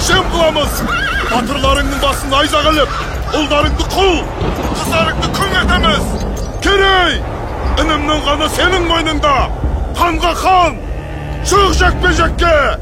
şem kılamız. Batırlarının basını ayza kalıp, uldarındı kul, kızlarındı kün edemez. Kerey, önümden kanı senin boynunda. Kanga kan, çıkacak becekke.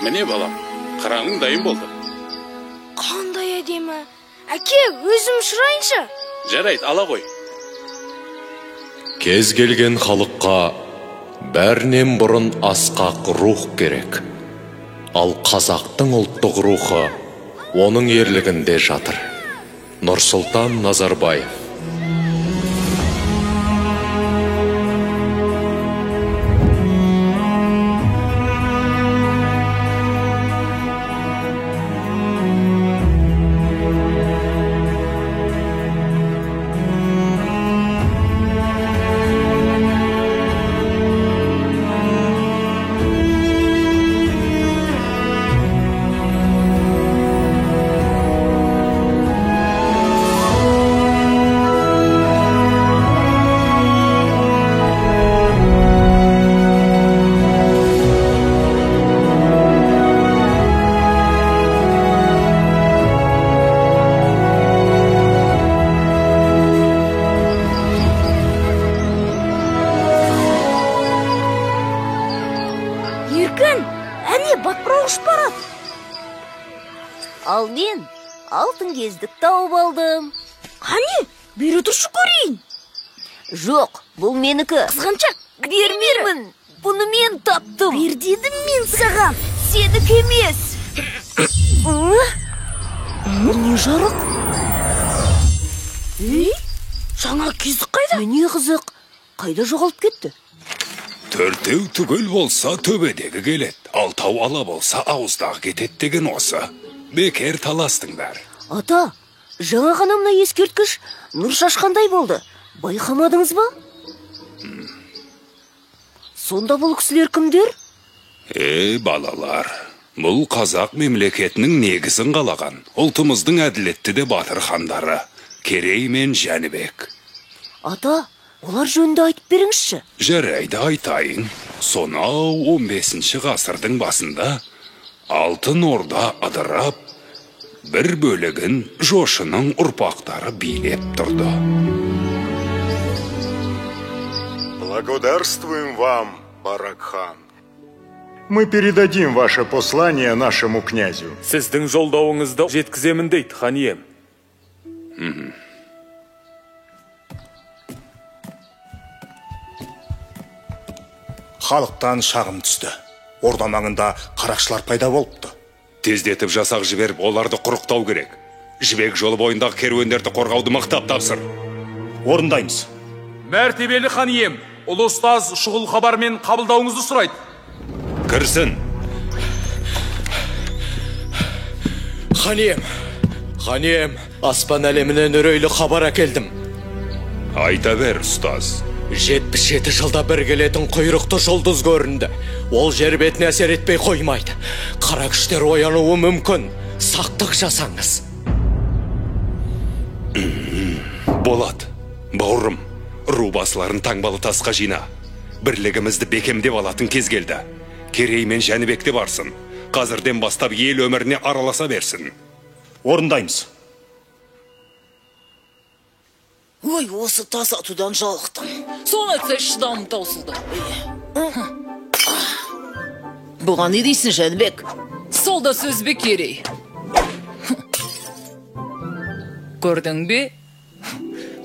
Mene balam, qırağың dayım болды. Қандай әдемі. Әке, өзім ұшырайыншы. Жарайды, ала қой. Кез келген халыққа бәрінен бұрын асқақ рух керек. Ал қазақтың ұлттық рухы оның ерлігінде жатыр. Нұрсұлтан Назарбаев. Ал мен алтын кездік тауып алдым. Қане, бері тұршы көрейін. Жоқ, бұл менікі. Қызғаншақ, бермеймін. Бұны мен таптым. Бер дедім мен саған. Сенікі емес. Бұл не жарық? Жаңа кездік қайда? Міне қызық. Қайда жоғалып кетті? Төртеу түгел болса төбедегі келет, алтау ала болса ауыздағы кетет деген осы. Бекер таластыңдар. Ата, жаңа ғана мына ескерткіш нұр шашқандай болды. Байқамадыңыз ба? Сонда бұл кісілер кімдер? Балалар, бұл қазақ мемлекетінің негізін қалаған, ұлтымыздың әділетті де батыр хандары, Керей мен Жәнібек. Ата, олар жөнді айтып беріңізші. Жарайды айтайын. Сонау 15 ғасырдың басында Алтын Орда ыдырап, бір бөлігін Жошының ұрпақтары билеп тұрды. Благодарствуем вам, Барак-хан. Мы передадим ваше послание нашему князю. Сіздің жолдауыңызды жеткіземін дейді, хан ием. Халықтан шағым түсті. Орда маңында қарақшылар пайда болыпты. Тездетіп жасақ жіберіп, оларды құрықтау керек. Жібек жолы бойындағы керуендерді қорғауды мықтап тапсыр. Орындаймыз. Мәртебелі хан ием, ұлы ұстаз шұғыл хабармен қабылдауыңызды сұрайды. Кірсін. Хан ием, аспан әлемінен үрейлі хабар әкелдім. Айта бер, ұстаз. 77 жылда бір келетін құйрықты жұлдыз көрінді. Ол жер бетіне әсер етпей қоймайды. Қара күштер оянуы мүмкін. Сақтық жасаңыз. Болат, бауырым, ру басыларын таңбалы тасқа жина. Бірлігімізді бекемдеп алатын кез келді. Керей мен Жәнібекте барсын. Қазірден бастап ел өміріне араласа берсін. Орындаймыз. Ой, осы тас атудан жалықтым. Соны айтса шыдамым таусылды. Бұған не дейсің, Жәнібек? Сол да сөз бе, Керей? Көрдің бе?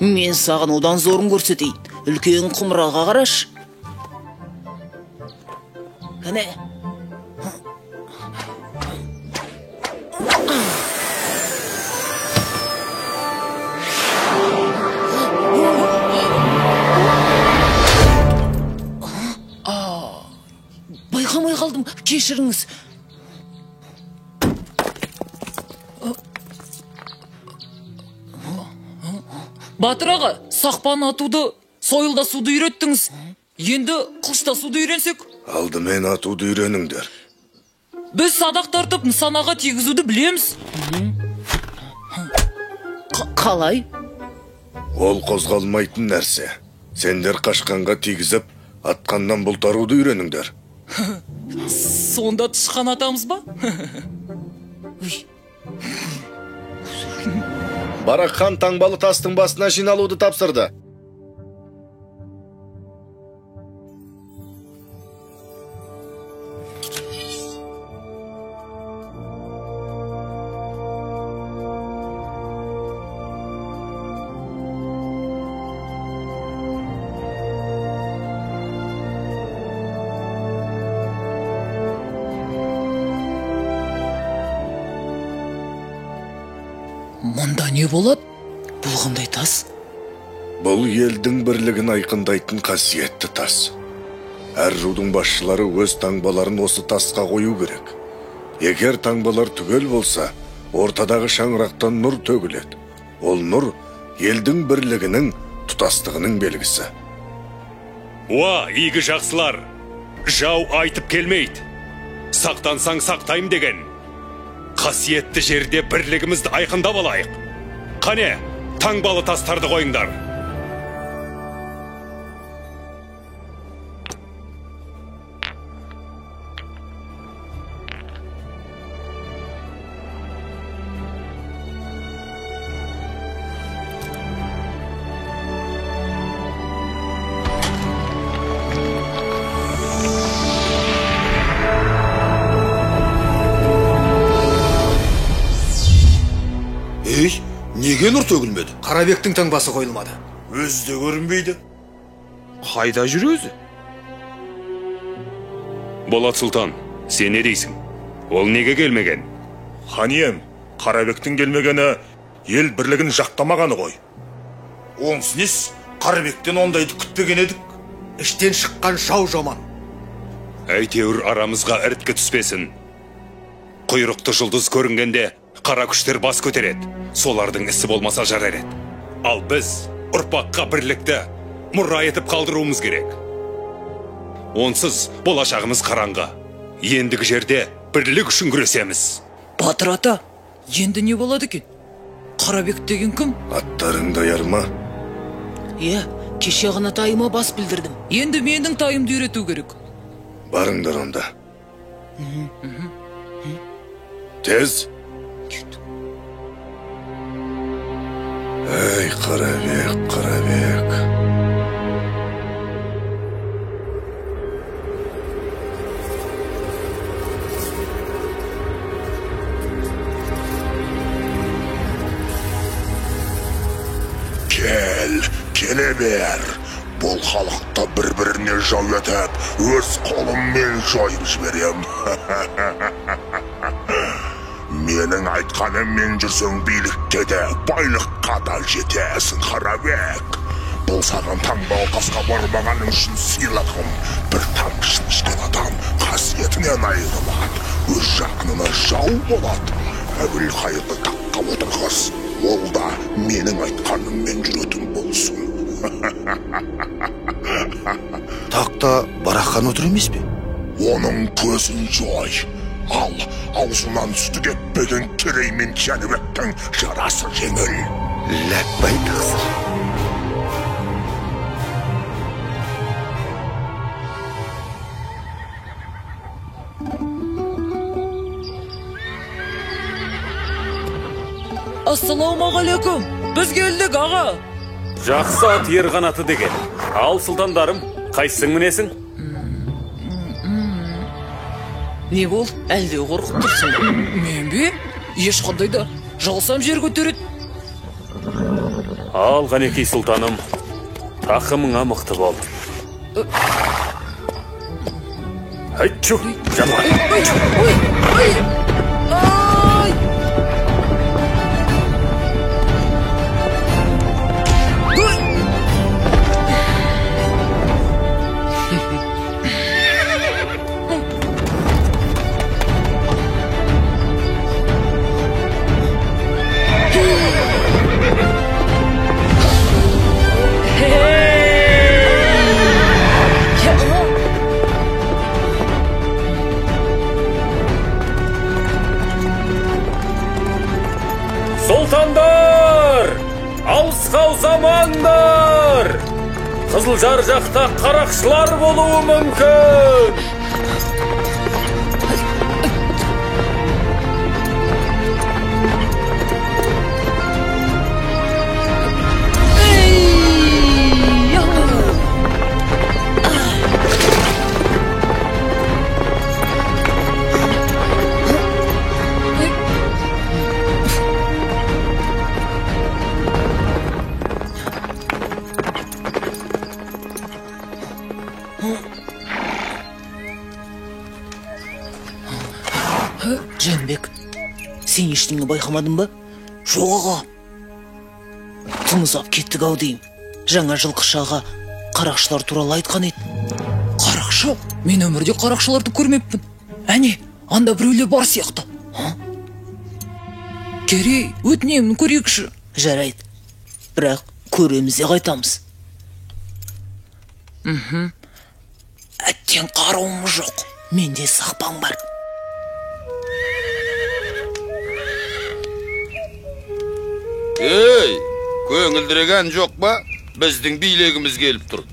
Мен саған одан зорын көрсетейін. Үлкен құмыраға қараш. Кәне. Байқамай қалдым, кешіріңіз. Батыр аға, сақпан атуды, сойылдасуды үйреттіңіз. Енді қылыштасуды үйренсек? Алдымен атуды үйреніңдер. Біз садақ тартып нысанаға тигізуді білеміз. Қалай? Ол қозғалмайтын нәрсе. Сендер қашқанға тигізіп, атқаннан бұлтаруды үйреніңдер. Сонда тышқан атамыз ба? Барақ хан таңбалы тастың басына жиналуды тапсырды. Мұнда не болады? Бұл қандай тас? Бұл елдің бірлігін айқындайтын қасиетті тас. Әр рудың басшылары өз таңбаларын осы тасқа қою керек. Егер таңбалар түгел болса, ортадағы шаңырақтан нұр төгіледі. Ол нұр елдің бірлігінің, тұтастығының белгісі. Уа, игі жақсылар! Жау айтып келмейді. Сақтансаң сақтайым деген. Қасиетті жерде бірлігімізді айқындап алайық. Қане, таңбалы тастарды қойыңдар. Неге нұр төгілмеді? Қарабектің таңбасы қойылмады. Өзі де көрінбейді. Қайда жүр өзі? Болат Сұлтан, сен не дейсің? Ол неге келмеген? Хан ием, Қарабектің келмегені ел бірлігін жақтамағаны ғой. Онсыз нес, Қарабектен ондайды күтпеген едік. Іштен шыққан жау жаман. Әйтеуір арамызға ірткі түспесін. Құйрықты жұлдыз көрінгенде қара күштер бас көтереді. Солардың ісі болмаса жарар еді. Ал біз ұрпаққа бірлікті мұра етіп қалдыруымыз керек. Онсыз болашағымыз қараңғы. Ендігі жерде бірлік үшін күресеміз. Батыр ата, енді не болады екен? Қарабек деген кім? Аттарың даяр ма? Иә, кеше ғана тайыма бас білдірдім. Енді менің тайымды үйрету керек. Барыңдар онда. Тез. Эй, Қарабек, Қарабек. Келе бер. Бұл халықты бір-біріне жау етіп, өз қолыммен жойып жіберем. Менің айтқаныммен жүрсең билікке де, байлыққа да жетесің, Қарабек. Бұл саған таңбалы тасқа бармағаның үшін сыйлағым. Бір тамшысын ішкен адам қасиетінен айырылады, өз жақынына жау болады. Әбілқайырды таққа отырғыз, ол да менің айтқаныммен жүретін болсын. Тақта Барақ хан отыр емес пе? Оның көзін жой. Ал аузынан сүті кеппеген Керей мен Жәнібектің жарасы жеңіл. Ләббай тақсыр. Ассалаумағалейкум, біз келдік аға. Жақсы ат ер қанаты деген. Ал сұлтандарым, қайсың мінесің? Не бол? Әлде қорқып тұрсың? Мен бе? Ешқандай да. Жалсам жер көтереді. Ал Ғанекей сұлтаным, тақымыңа мықты бол. Айтчу, жануар. Сұлтандар! Алысқа ұзамаңдар! Қызылжар жақта қарақшылар болуы мүмкін! Жәнібек, сен ештеңе байқамадың ба? Жоқ аға. Тымыз ап кеттік ау деймін. Жаңа жылқышаға қарақшылар туралы айтқан еді. Қарақшы? Мен өмірде қарақшыларды көрмеппін. Әне, анда біреулер бар сияқты. Керей, өтінемін көрейікші. Жарайды. Бірақ көреміз де қайтамыз. Әттен қаруымыз жоқ. Менде сақпан бар. Ей, көңілдіреген жоқ ба? Біздің билегіміз келіп тұр.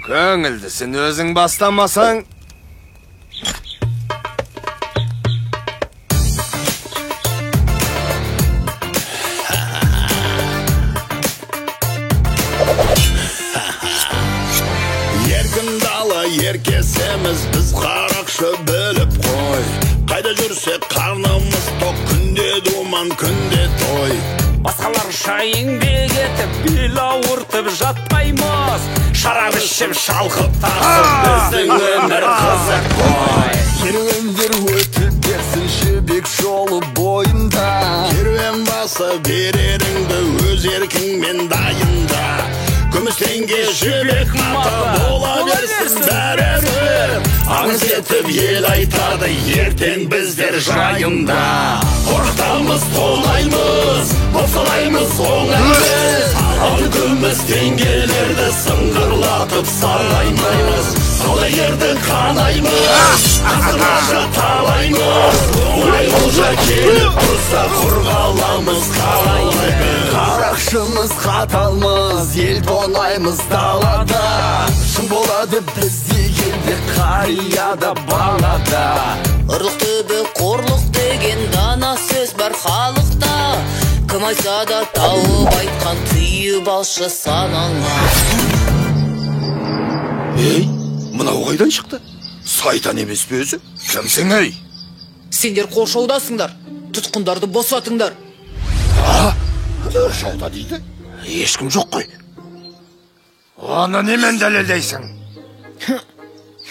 Көңілдісін өзің бастамасаң. Еркін дала еркесеміз, біз қарақшы біліп қой. Қайда жүрсек қарнымыз тоқ, күнде думан, күнде той. Басқаларша еңбек етіп, бел ауыртып жатпаймыз. Шарап ішіп шалқып тасып, біздің өмір қызық қой. Керуендер өтіп берсін жібек жолы бойында. Керуен басы береріңді өз еркіңмен дайында. Күміс теңге жібек мата бола берсін бәрібір. Аңыз етіп ел айтады, ертең біздер жайында. Қорқытамыз, тонаймыз, босалаймыз оңаймыз. Алтын күміс теңгелерді сыңғырлатып сарғаймыз. Саудагерді қанаймыз, асырашы талаймыз. Оңай олжа келіп тұрса қорғаламыз қалайды. Қарақшымыз қаталмыз, ел тонаймыз далада. Шын болады біз дегенде қарияда балада. Ұрлық түбі қорлық деген дана сөз бар халықта. Кім айтса да тауып айтқан түйіп алшы санаңа. Ей, мынау қайдан шықты? Сайтан емес пе өзі? Кімсің ей? Сендер қоршаудасыңдар. Тұтқындарды босатыңдар. Қоршауда дейді? Ешкім жоқ қой. Оны немен дәлелдейсің?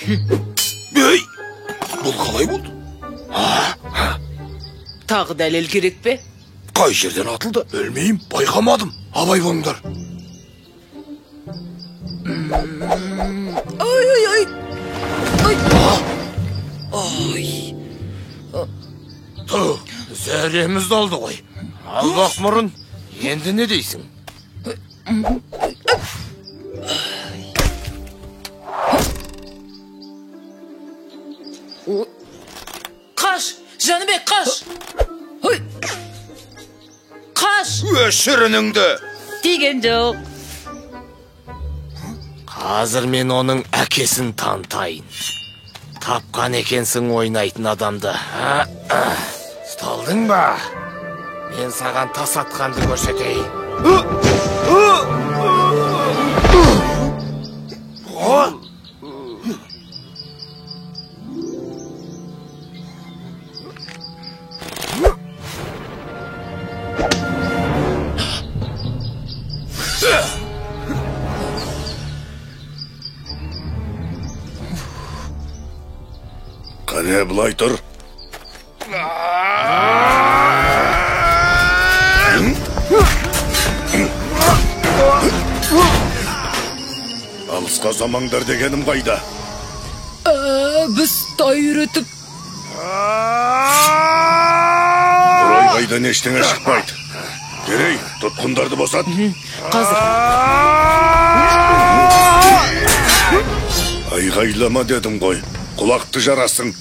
Ей, бұл қалай болды? Тағы дәлел керек пе? Қай жерден атылды? Білмеймін, байқамадым. Абай болыңдар. Ай. Ай. Зәреміз долды ғой. Албақ мұрын, енді не дейсің? Қаш, Жәнібек, қаш. Қаш. Өшірініңді. Деген жоқ. Қазір мен оның әкесін тантайын. Тапқан екенсің ойнайтын адамды. Сталдың ба? Мен саған тас атқанды көрсетейін. Кәне бұлай тұр. Алысқа замаңдар дегенім қайда? Біз тай үйретіп. Құрай қайдан ештеңе шықпайды. Керей, тұтқындарды босат. Қазір. Айғайлама дедім ғой. Құлақты жарасың.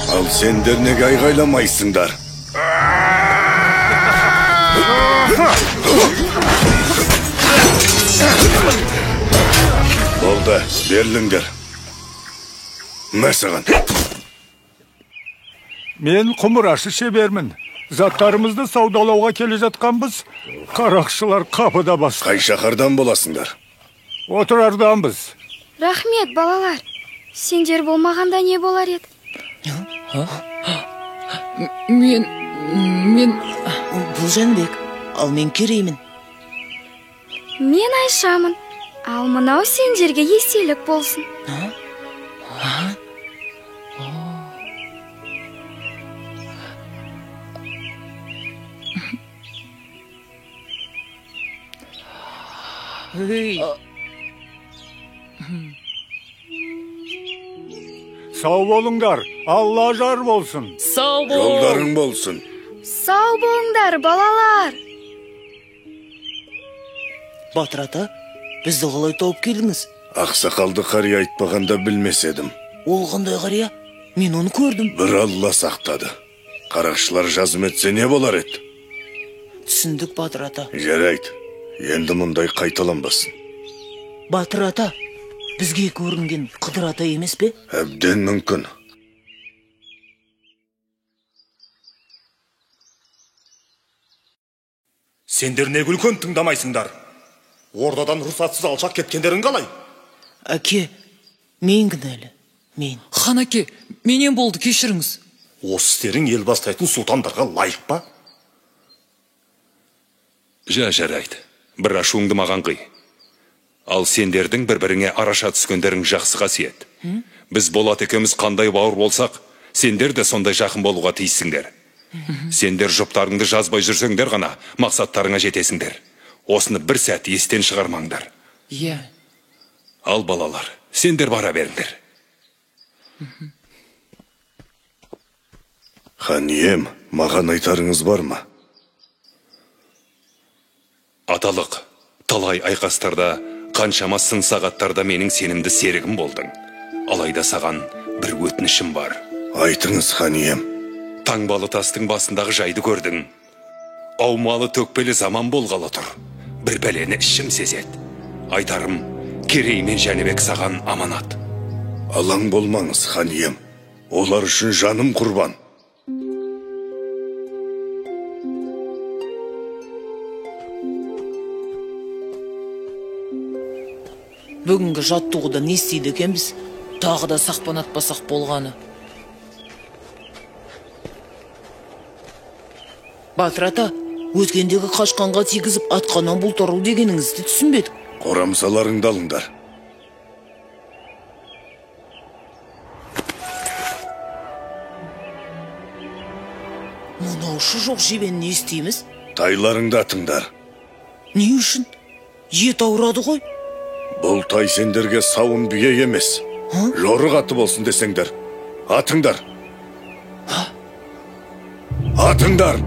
Ал сендер неге айғайламайсыңдар? Болды, беріліңдер. Мәсіған. Мен құмырашы шебермін. Заттарымызды саудалауға келе жатқанбыз. Қарақшылар қапыда бас. Қай шақардан боласыңдар? Отырарданбыз. Рахмет, балалар. Сендер болмағанда не болар еді? Мен... Бұл Жәнбек, ал мен Кереймін. Мен Айшамын, ал мынау сендерге естелік болсын. Сау болыңдар, Алла жар болсын. Сау бол. Жолдарың болсын. Сау болыңдар, балалар. Батыр ата, бізді қалай тауып келдіңіз? Ақсақалды қария айтпағанда білмес едім. Ол қандай қария? Мен оны көрдім. Бір Алла сақтады. Қарақшылар жазым етсе не болар еді? Түсіндік, Батыр ата. Жарайды, енді мұндай қайталанбасын. Батыр ата, бізге көрінген Қыдыр ата емес пе? Әбден мүмкін. Сендер не күлкен тыңдамайсыңдар? Ордадан рұқсатсыз алшақ кеткендерің қалай? Әке, мен кінәлі. Мен. Хан әке, менен болды, кешіріңіз. Осы істерің ел бастайтын сұлтандарға лайық па? Жарайды. Бір ашуыңды маған қый. Ал сендердің бір-біріңе араша түскендерің жақсы қасиет. Біз Болат екеуміз қандай бауыр болсақ, сендер де сондай жақын болуға тиіссіңдер. Сендер жұптарыңды жазбай жүрсеңдер ғана мақсаттарыңа жетесіңдер. Осыны бір сәт естен шығармаңдар. Иә. Ал балалар, сендер бара беріңдер. Хан ием, маған айтарыңыз бар ма? Аталық, талай айқастарда, қаншама сын сағаттарда менің сенімді серігім болдың. Алайда саған бір өтінішім бар. Айтыңыз, хан ием. Таңбалы тастың басындағы жайды көрдің. Аумалы төкпелі заман болғалы тұр. Бір бәлені ішім сезет. Айтарым, Керей мен Жәнібек саған аманат. Алаң болмаңыз, хан ием. Олар үшін жаным құрбан. Бүгінгі жаттығуда не істейді екенбіз? Тағы да сақпан атпасақ болғаны. Батыр ата, өткендегі қашқанға тигізіп атқаннан бұлтару дегеніңізді түсінбедік. Қорамсаларыңды алыңдар. Мынаушы жоқ жебені не істейміз? Тайларыңды атыңдар. Не үшін? Ет ауырады ғой. Бұл тай сендерге сауын бие емес. Жорық аты болсын десеңдер. Атыңдар. Атыңдар.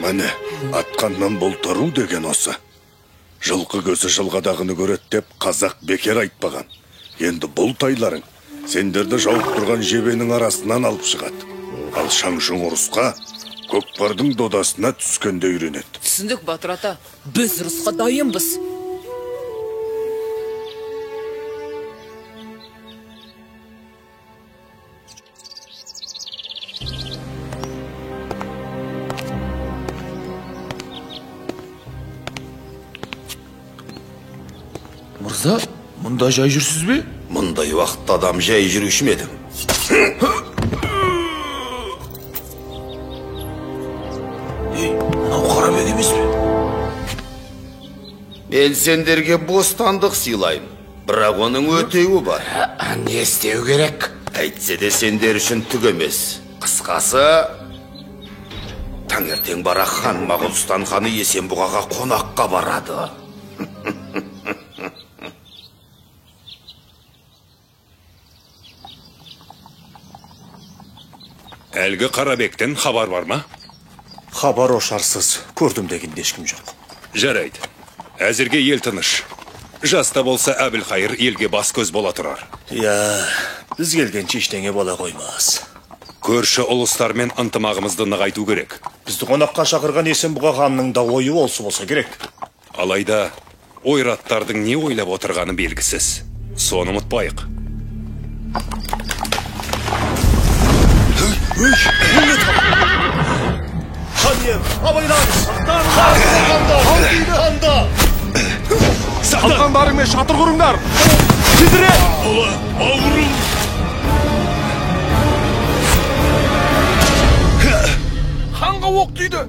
Әне, атқаннан болтыру деген осы. Жылқы көзі жылғадағыны көрет деп қазақ бекер айтпаған. Енді бұл тайларың сендерді жауып тұрған жебенің арасынан алып шығады. Ал шаңшың ұрысқа көкпардың додасына түскенде үйренеді. Түсіндік, Батыр ата. Біз ұрысқа дайынбыз. Мырза, мұнда жай жүрсіз бе? Мұндай уақытта адам жай жүруші ме едім? Мынау Қарабек емес пе? Мен сендерге бостандық сыйлайым, бірақ оның өтеуі бар. Не істеу керек? Әйтсе де сендер үшін түк емес. Қысқасы, таңертең барақ хан Моғолстан ханы Есенбұғаға қонаққа барады. Әлгі Қарабектен хабар бар ма? Хабар ошарсыз, көрдім деген ешкім жоқ. Жарайды. Әзірге ел тыныш. Жаста болса Әбілқайыр елге бас көз бола тұрар. Біз келгенше ештеңе бола қоймас. Көрші ұлыстармен ынтымағымызды нығайту керек. Бізді қонаққа шақырған Есенбұға ханның да ойы осы болса керек. Алайда ойраттардың не ойлап отырғаны белгісіз. Соны ұмытпайық. Ханем, абайлаңыз! Ханда! Қалғандарыңмен шатыр құрыңдар! Тезіре! Ауырым! Ханға оқ тиді!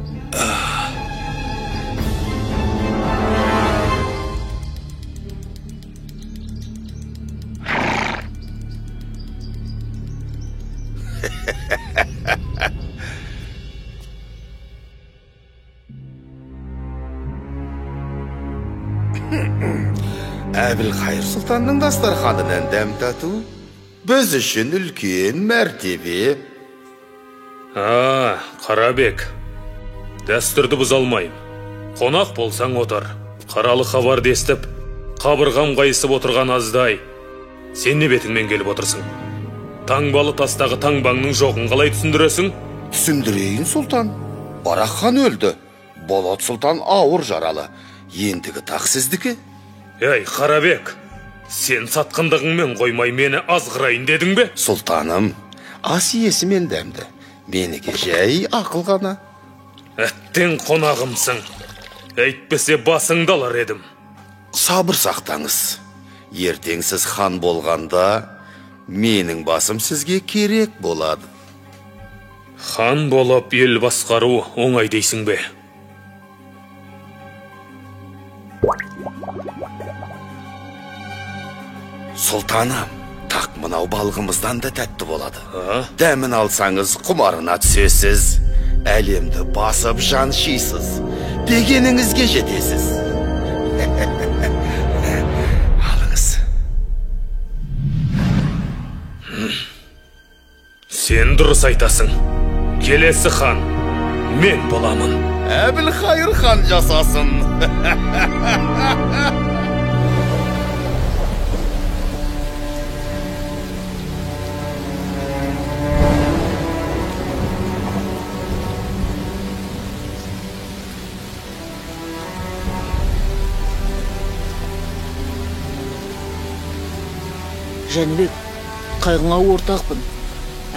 Әбілқайыр сұлтанның дастарханынан дәм тату біз үшін үлкен мәртебе. Қарабек, дәстүрді бұза алмайым. Қонақ болсаң отыр. Қаралы хабар естіп, қабырғам қайысып отырған аздай. Сен не бетіңмен келіп отырсың? Таңбалы тастағы таңбаңның жоғын қалай түсіндіресің? Түсіндірейін, сұлтан. Барақ хан өлді. Болат сұлтан ауыр жаралы. Ендігі тақ сіздікі. Ей, Қарабек, сен сатқындығыңмен қоймай мені азғырайын дедің бе? Сұлтаным, ас иесі мен дәмді. Меніке жай ақыл ғана. Әттен қонағымсың. Әйтпесе басыңды алар едім. Сабыр сақтаңыз. Ертең сіз хан болғанда, менің басым сізге керек болады. Хан болып ел басқару оңай дейсің бе? Сұлтаным, тақ мынау балғымыздан да тәтті болады. Дәмін алсаңыз құмарына түсесіз. Әлемді басып жан шисіз. Дегеніңізге жетесіз. Алыңыз. Сен дұрыс айтасың. Келесі хан мен боламын. Әбілқайыр хан жасасын. Жәнібек, қайғыңа ортақпын.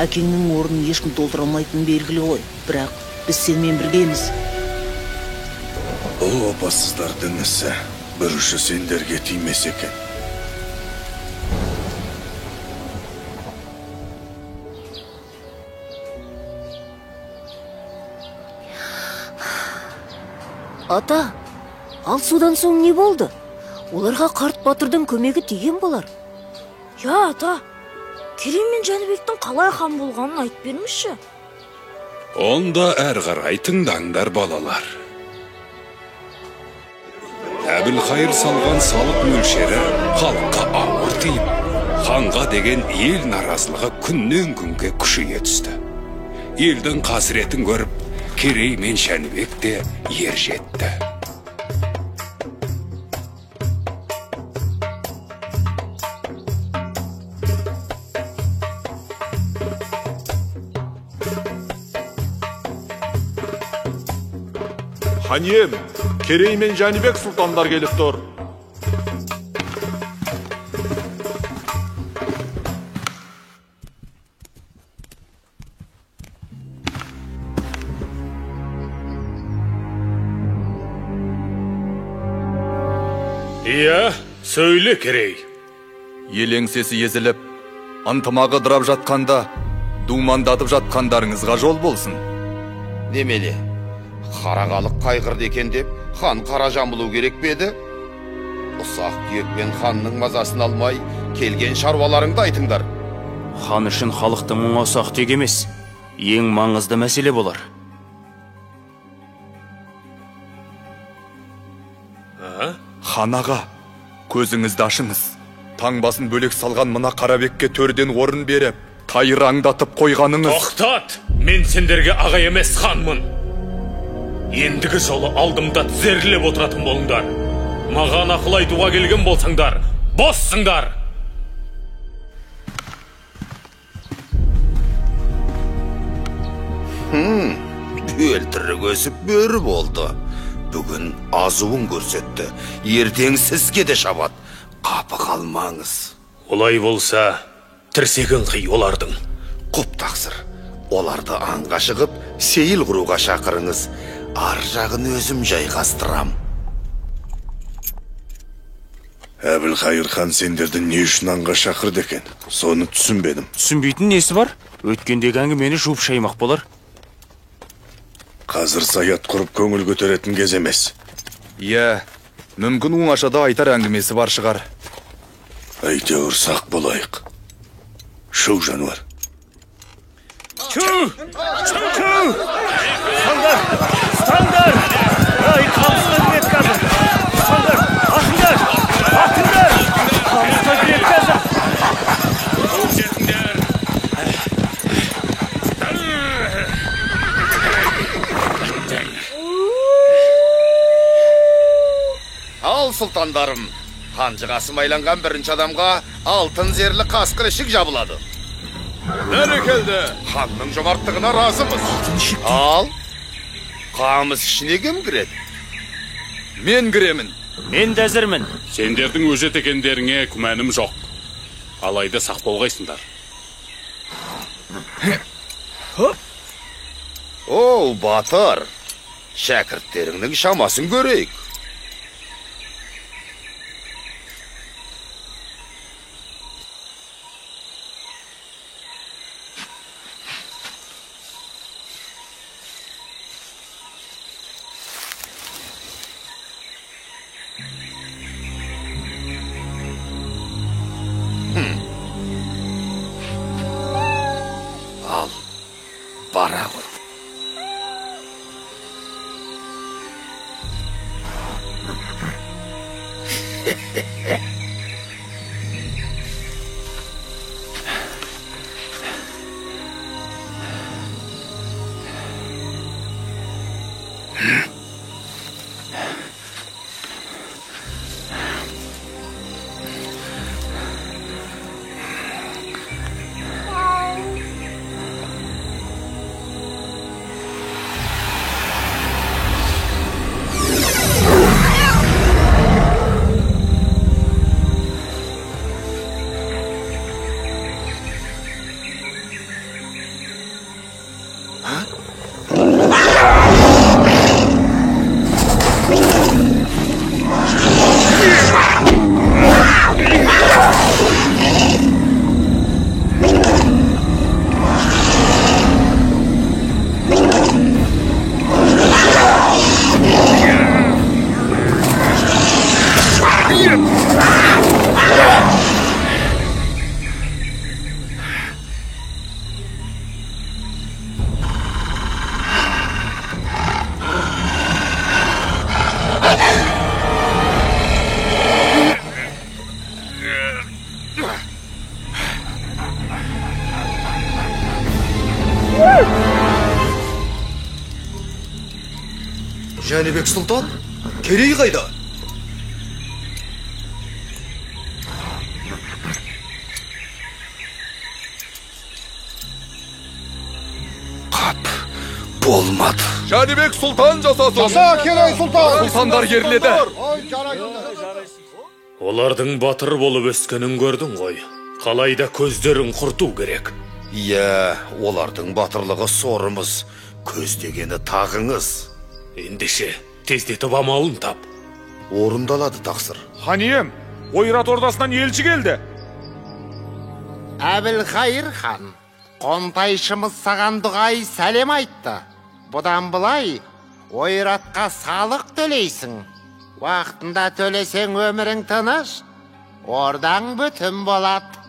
Әкеңнің орнын ешкім толтыра алмайтыны белгілі ғой. Бірақ біз сенімен біргеміз. Бұл опасыздардың ісі бір ұшы сендерге тимес екен. Ата, ал содан соң не болды? Оларға қарт батырдың көмегі тиген болар. Я, ата, Керей мен Жәнібектің қалай хан болғанын айтып бермеші. Онда әр қарай тыңдаңдар, балалар. Әбілқайыр салған салық мөлшері халыққа ауыр тиіп, ханға деген ел наразылығы күннен күнге күшейе түсті. Елдің қасіретін көріп, Керей мен Жәнібек те ер жетті. Хан ием, Керей мен Жәнібек сұлтандар келіп тұр. Иә, сөйле, Керей. Ел еңсесі езіліп, ынтымағы дырап жатқанда, думандатып жатқандарыңызға жол болсын. Немеле, қарағалық қайғырды екен деп, хан қара жамылу керек беді? Ұсақ түйекпен ханның мазасын алмай, келген шаруаларыңды айтыңдар. Хан үшін халықтың мұңа ұсақ түйек емес, ең маңызды мәселе болар. Хан аға, көзіңізді ашыңыз. Таңбасын бөлек салған мына Қарабекке төрден орын беріп, тайраңдатып қойғаныңыз. Тоқтат! Мен сендерге аға емес ханмын. Ендігі жолы алдымда тізерлеп отыратын болыңдар. Маған ақыл айтуға келген болсаңдар, боссыңдар! Өлтірік өсіп бөрі болды. Бүгін азуын көрсетті. Ертең сізге де шабат. Қапы қалмаңыз. Олай болса, тірсегін қи олардың. Құп тақсыр. Оларды аңға шығып, сейіл құруға шақырыңыз. Ар жағын өзім жайғастырам. Әбілқайыр хан сендерді не үшін аңға шақырды екен? Соны түсінбедім. Түсінбейтін несі бар? Өткендегі әңгімені жуып шаймақ болар. Қазір саят құрып көңіл көтеретін кез емес. Иә, мүмкін оңашада айтар әңгімесі бар шығар. Әйтеуір сақ болайық. Шу жануар. Стандар! Ай, қамысқа кірет қазір. Стандар, атыңдар! Қамысқа кірет қазір. Ал сұлтандарым, қанжығасы майланған бірінші адамға алтын зерлі қасқыр ішік жабылады. Бәрекелді! Ханның жомарттығына разымыз. Ал, қамыс ішіне кім кіреді? Мен кіремін. Мен де әзірмін. Сендердің өжет екендеріңе күмәнім жоқ. Алайда сақ болғайсыңдар. Оу, батыр, шәкірттеріңнің шамасын көрейік. Al, bara ғой. Жәнібек сұлтан? Керей қайда? Болмады. Жәнібек сұлтан жасасын. Жаса, Керей сұлтан. Сұлтандар ерледі. Олардың батыр болып өскенін көрдің ғой. Қалайда көздерін құрту керек. Иә, олардың батырлығы сорымыз. Көздегені тағыңыз. Ендеше, тездетіп амалын тап. Орындалады тақсыр. Хан ием, ойрат ордасынан елші келді. Әбілқайыр хан, қонтайшымыз саған дұғай сәлем айтты. Бұдан бұлай, ойратқа салық төлейсің. Уақытында төлесең өмірің тыныш, ордаң бүтін болады.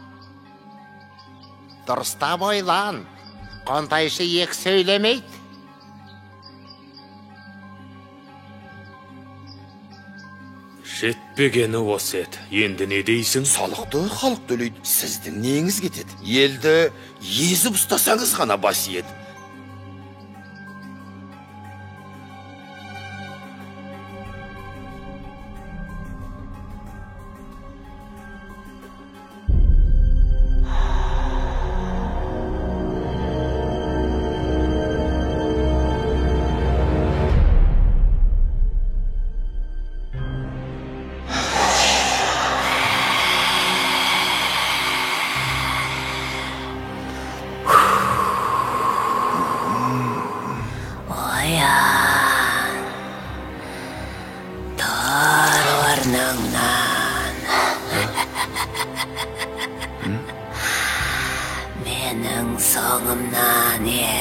Дұрыстап ойлан, қонтайшы ек сөйлемейді. Жетпегені осы еді. Енді не дейсің? Салықты халық төлейді. Сіздің неңіз кетеді? Елді езіп ұстасаңыз ғана бас еді. Менің соңымнан ер.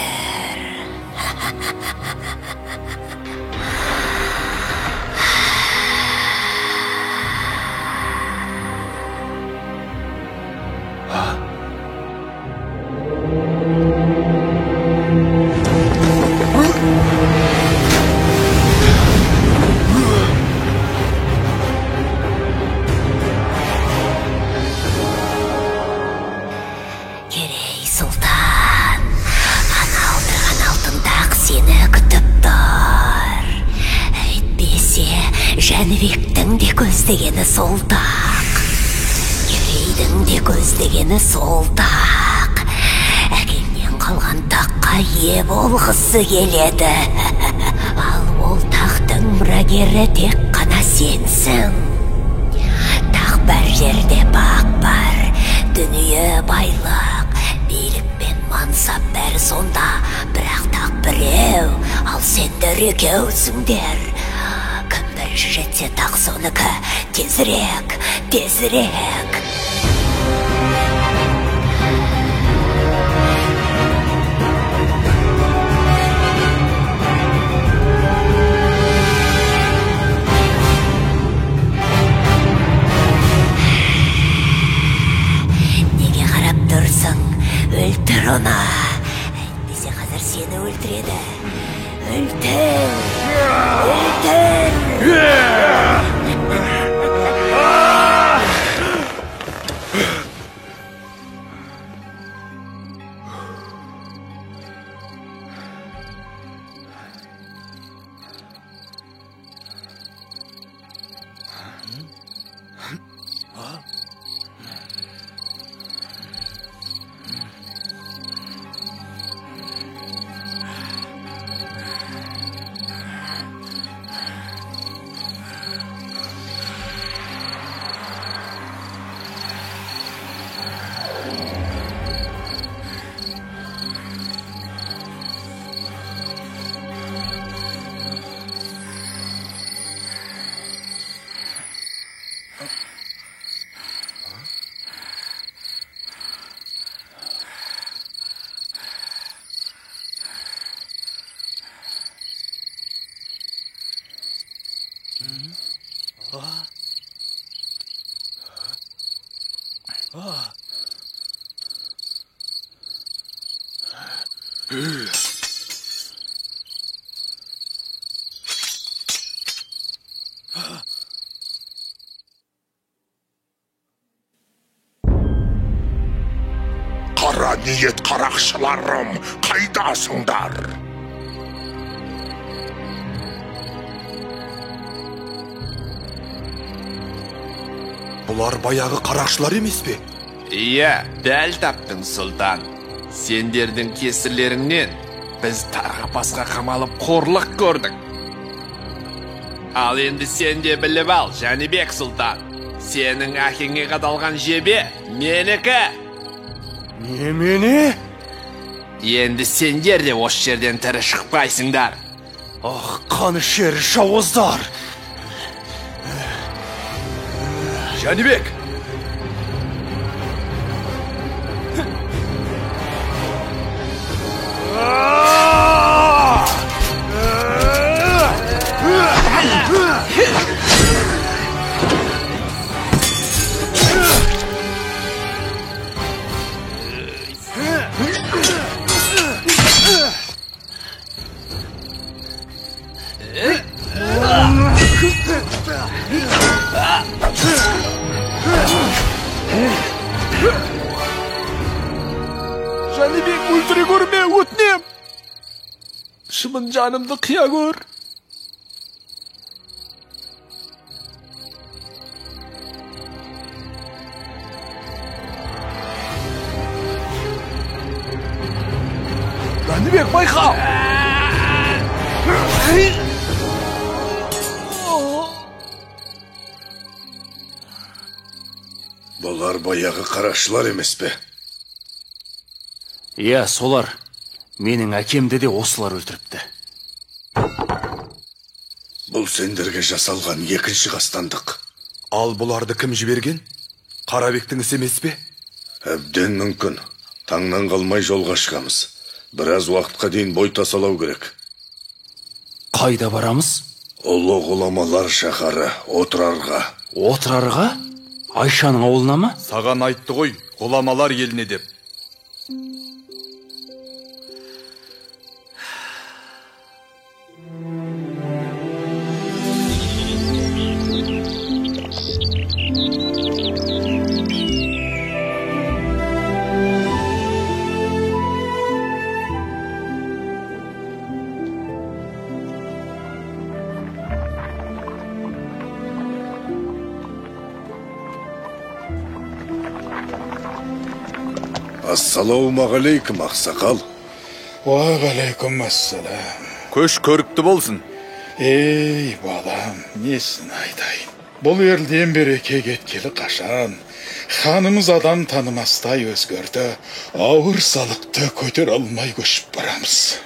Керей сұлтан, ана алдырған алтын тақ сені күтіп тұр. Әйтпесе, Жәнібектің де көздегені сол тақ. Керейдің де көздегені сол тақ. Әкеңнен қалған таққа ие болғысы келеді. Ал ол тақтың мұрагері тек қана сенсің. Тақ бар жерде бақ бар, дүние байлық, билік пен мансап бәрі сонда. Бірақ тақ біреу, ал сендер екеусіңдер. Кім бірінші жетсе тақ соныкі. Тезірек, тезірек. Өлтір оны. Әйтпесе қазір сені өлтіреді. Өлтір! Қара ниет қарақшыларым, қайдасыңдар? Бұлар баяғы қарақшылар емес пе? Иә, дәл таптың, сұлтан. Сендердің кесірлеріңнен біз тарға басқа қамалып қорлық көрдік. Ал енді сен де біліп ал, Жәнібек сұлтан. Сенің әкеңе қадалған жебе менікі. Немене? Енді сендер де осы жерден тірі шықпайсыңдар. Ах, қанішер жауыздар! Жәнібек! Жәнібек, өлтіре көрме, өтінем. Шымын жанымды қия көр. Жәнібек, байқа! Бұлар баяғы қарақшылар емес пе? Иә, солар. Менің әкемді де осылар өлтіріпті. Бұл сендерге жасалған екінші қастандық. Ал бұларды кім жіберген? Қарабектің ісі емес пе? Әбден мүмкін. Таңнан қалмай жолға шығамыз. Біраз уақытқа дейін бой тасалау керек. Қайда барамыз? Ұлы ғұламалар шаһары Отырарға. Отырарға? Айшаның ауылына ма? Саған айтты ғой, ғұламалар еліне деп. Ассалаумағалейкум, ақсақал. Уағалейкум ассалам. Көш көрікті болсын. Ей, балам, несін айтайын. Бұл елден береке кеткелі қашан. Ханымыз адам танымастай өзгерді. Ауыр салықты көтер алмай көшіп барамыз.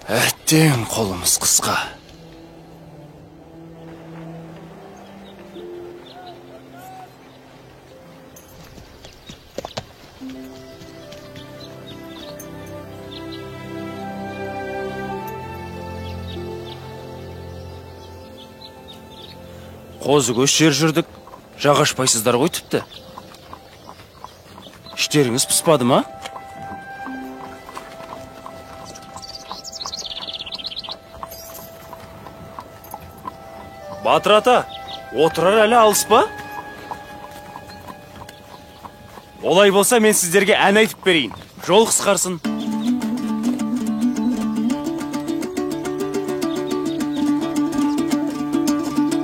Әттең қолымыз қысқа. Қозы көш жер жүрдік, жағашпайсыздар ғой тіпті. Іштеріңіз пыспады ма? Батыр ата, отырар әлі алыс па? Олай болса мен сіздерге ән айтып берейін. Жол қысқарсын.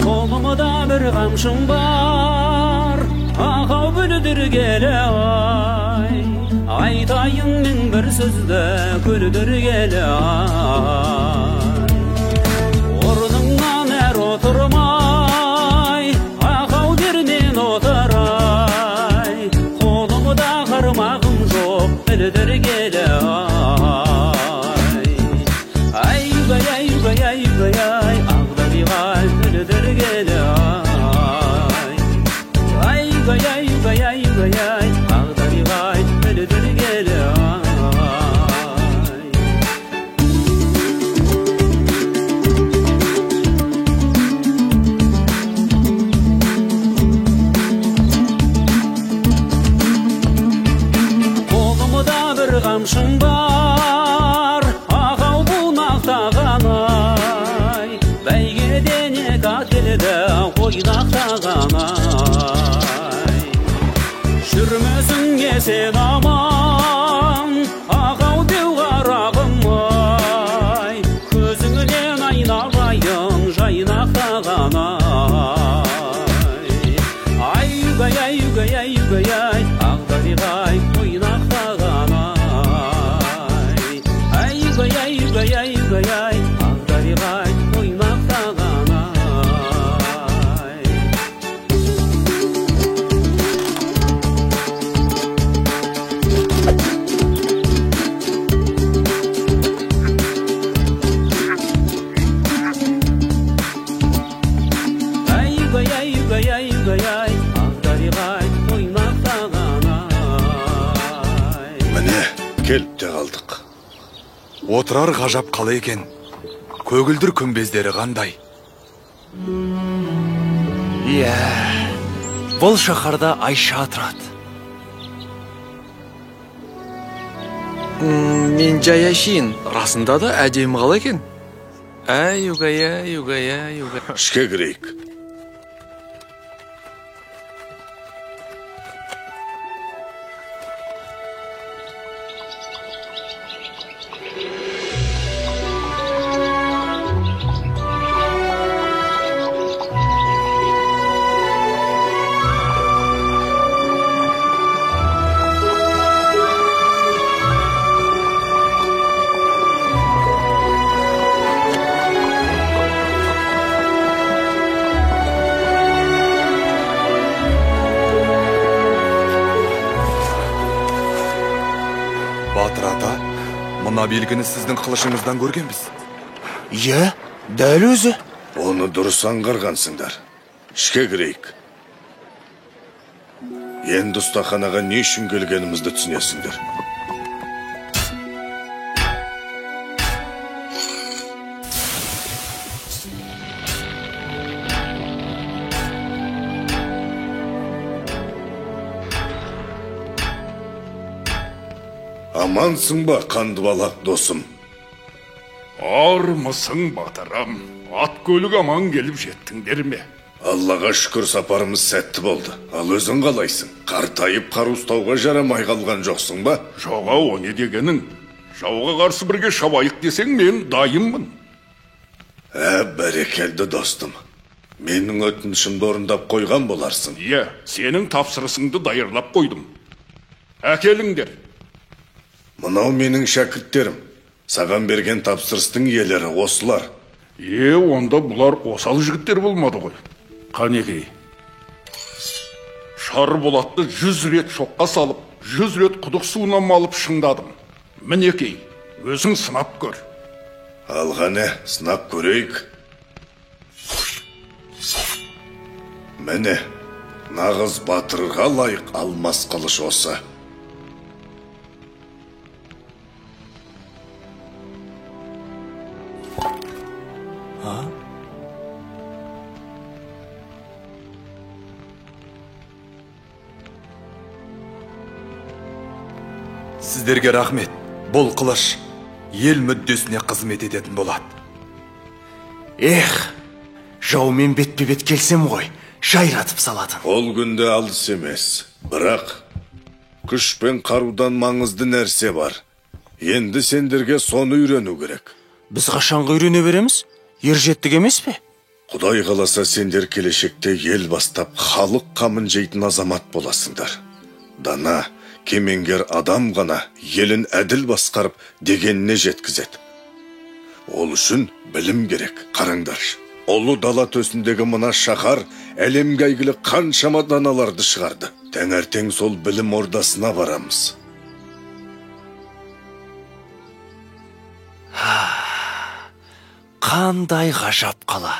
Қолымда бір қамшым бар, ақау бүлдіргелі ай. Айтайын мен бір сөзді күлдіргелі ай. Орныңнан әр отырмай, ақау дермен отырай. Қолымда қармағым жоқ білдіргелі ай. Ай-гай, ай-гай, ай-гай, ай, ағдабиғай білдіргелі ай. Ай-гай, ай-гай, ай-гай, ай, ағдабиғай білдіргелі ай. югай, ағдариғай, ойнақтаған ай. Міне, келіп те қалдық. Отырар ғажап қала екен. Көгілдір күмбездері қандай. Иә, бұл шаһарда Айша тұрады. Мен жаяшин, расында да әдемі қала екен. Югай. Ішке кірейік. Батыр ата, мына белгіні сіздің қылышыңыздан көргенбіз. Иә, дәл өзі. Оны дұрыс аңғарғансыңдар. Ішке кірейік. Енді ұстаханаға не үшін келгенімізді түсінесіңдер. Амансың ба, қандыбалақ досым? Армысың, батырам. Ат көлік аман келіп жеттіңдер ме? Аллаға шүкір сапарымыз сәтті болды. Ал өзің қалайсың? Қартайып қар ұстауға жарамай қалған жоқсың ба? Жоға, о не дегенің? Жауға қарсы бірге шабайық десең, мен дайынмын. Бәрекелді достым. Менің өтінішімді орындап қойған боларсың. Иә, сенің тапсырысыңды дайырлап қойдым. Әкеліңдер. Мынау менің шәкірттерім. Саған берген тапсырыстың иелері осылар. Онда бұлар осал жігіттер болмады ғой. Қанекей. Шарболатты 100 рет шоққа салып, 100 рет құдық суына малып шыңдадым. Мінекей, өзің сынап көр. Алғане, сынап көрейік. Міне, нағыз батырға лайық алмас қылыш осы. Сіздерге рахмет. Бұл қылыш ел мүддесіне қызмет ететін болады. Жаумен бетпе-бет келсем ғой, жайратып салатын. Ол күнде алыс емес. Бірақ күш пен қарудан маңызды нәрсе бар. Енді сендерге соны үйрену керек. Біз қашанғы үйрене береміз? Ержеттік емес пе? Құдай қаласа сендер келешекте ел бастап халық қамын жейтін азамат боласыңдар. Дана, кемеңгер адам ғана елін әділ басқарып дегеніне жеткізеді. Ол үшін білім керек. Қараңдаршы. Ұлы дала төсіндегі мына шаһар әлемге әйгілі қаншама даналарды шығарды. Таңертең сол білім ордасына барамыз. Қандай ғажап қала.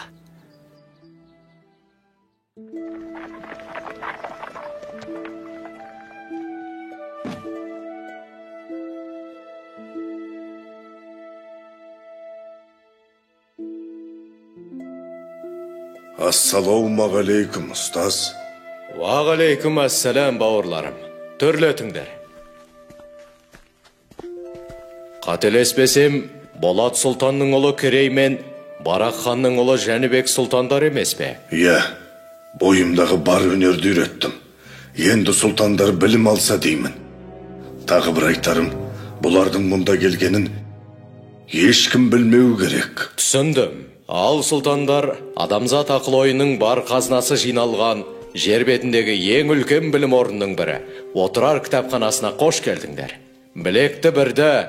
Ассалаумағалейкум, ұстаз. Уағалейкум ассалам, бауырларым. Төрлетіңдер. Қателеспесем, Болат сұлтанның ұлы Керей мен Барақ ханның ұлы Жәнібек сұлтандар емес пе? Иә, бойымдағы бар өнерді үйреттім. Енді сұлтандар білім алса деймін. Тағы бір айтарым, бұлардың мұнда келгенін ешкім білмеу керек. Түсіндім. Ал сұлтандар адамзат ақыл ойының бар қазынасы жиналған жер бетіндегі ең үлкен білім орнының бірі Отырар кітапханасына қош келдіңдер. Білекті бірді,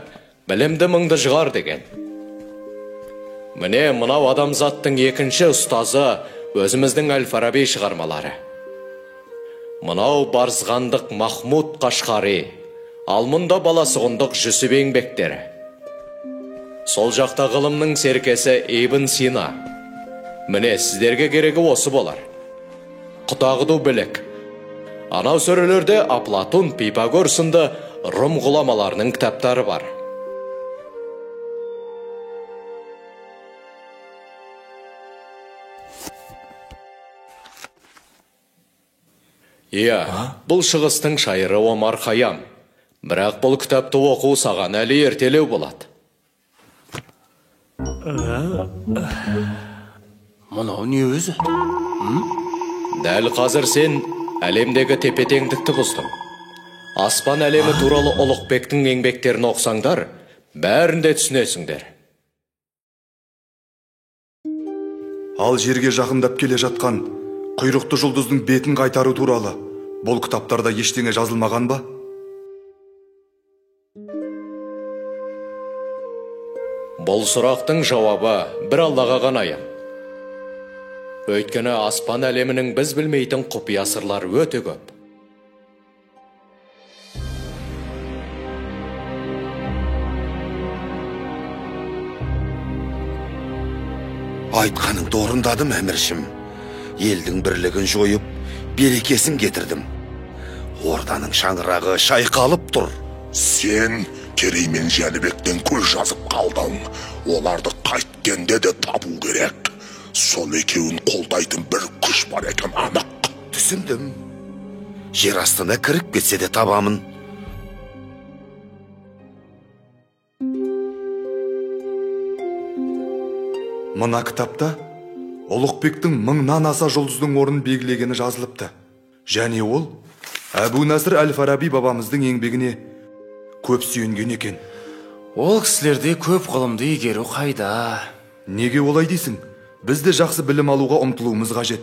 білімді мыңды жығар деген. Міне мынау адамзаттың екінші ұстазы өзіміздің Әл-Фараби шығармалары. Мынау Барзғандық Махмуд Қашқари, ал мұнда баласығындық Жүсіп еңбектері. Сол жақта ғылымның серкесі Ибн Сина. Міне сіздерге керегі осы болар. құтағыду білік. Анау сөрелерде Аплатон, Пифагор сынды Рум ғұламаларының кітаптары бар. Иә, бұл шығыстың шайыры Омар Хайям. Бірақ бұл кітапты оқу саған әлі ертелеу болады. Мұнау не өзі? Дәл қазір сен әлемдегі тепетеңдікті бұздың. Аспан әлемі туралы Ұлықбектің еңбектерін оқсаңдар, бәрінде түсінесіңдер. Ал жерге жақындап келе жатқан құйрықты жұлдыздың бетін қайтару туралы бұл кітаптарда ештеңе жазылмаған ба? Бұл сұрақтың жауабы бір Аллаға ғана аян. Өйткені аспан әлемінің біз білмейтін құпия сырлар өте көп. Айтқаныңды орындадым, әміршім. Елдің бірлігін жойып, берекесін кетірдім. Орданың шаңырағы шайқалып тұр. Сен Керей мен Жәнібектен көз жазып қалдың. Оларды қайткенде де табу керек. Сол екеуін қолдайтын бір күш бар екен анық. Түсіндім. Жер астына кіріп кетсе де табамын. Мына кітапта Ұлықбектің 1000-нан аса жұлдыздың орнын белгілегені жазылыпты. Және ол Әбу Насыр әл-Фараби бабамыздың еңбегіне көп сүйенген екен. Ол кісілерде көп ғылымды игеру қайда? Неге олай дейсің? Біз де жақсы білім алуға ұмтылуымыз қажет.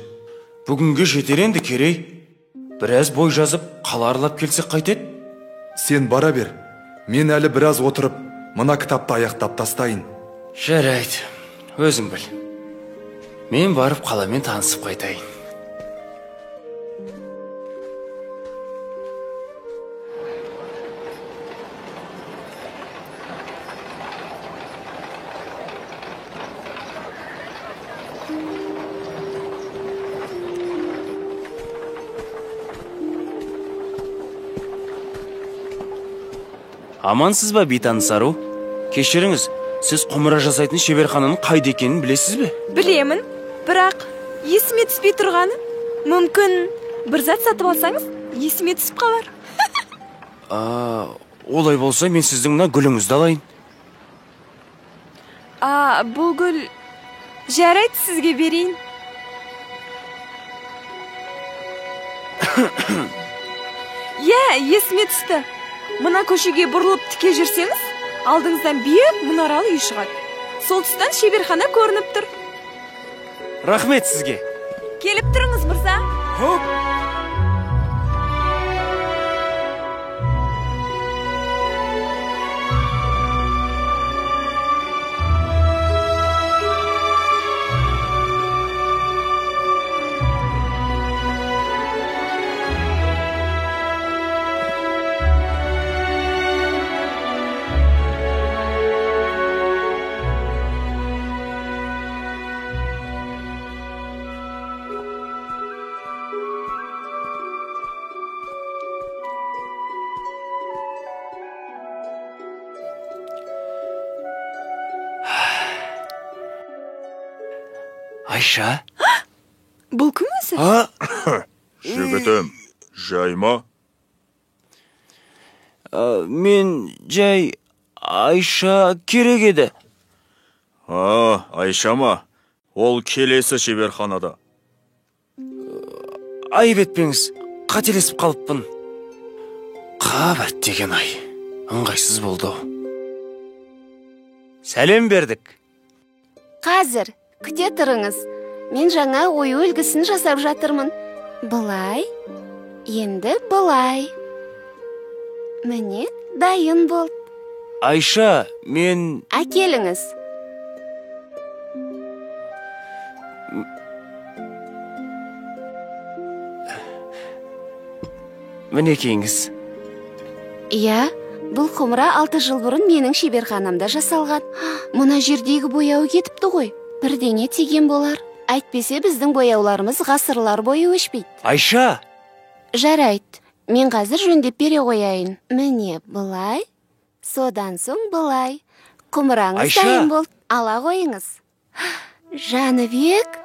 Бүгінге жетер енді Керей. Біраз бой жазып, қала аралап келсек қайтеді? Сен бара бер. Мен әлі біраз отырып, мына кітапты аяқтап тастайын. Жарайды, өзің біл. Мен барып қаламен танысып қайтайын. Амансыз ба, бейтаныс ару? Кешіріңіз, сіз құмыра жасайтын шеберхананың қайда екенін білесіз бе? Білемін, бірақ есіме түспей тұрғаны. Мүмкін бір зат сатып алсаңыз, есіме түсіп қалар. Олай болса, мен сіздің мына гүліңізді алайын. Бұл гүл жарайды, сізге берейін. Есіме түсті. Мына көшеге бұрылып тіке жүрсеңіз, алдыңыздан биік мұнаралы үй шығады. Сол тұстан шеберхана көрініп тұр. Рахмет сізге. Келіп тұрыңыз, мырза. Айша? Бұл кім өзі? Жігітім, жайма? Мен жай Айша керек еді. Айша ма? Ол келесі шеберханада. Айып етпеңіз, қателесіп қалыппын. Қабат деген ай, ыңғайсыз болды. Сәлем бердік. Қазір күте тұрыңыз. Мен жаңа ою үлгісін жасап жатырмын. Бұлай, енді бұлай. Міне, дайын болды. Айша, мен... Әкеліңіз. Мінекейіңіз. Иә, бұл құмыра 6 жыл бұрын менің шеберханамда жасалған. Мұна жердегі бояуы кетіпті ғой. Бірдеңе тиген болар. Әйтпесе біздің бояуларымыз ғасырлар бойы өшпейді. Айша! Жарайды, мен қазір жөндеп бере қояйын. Міне былай, содан соң былай. Құмыраңыз Айша! дайын болды, ала қойыңыз. Жаныбек,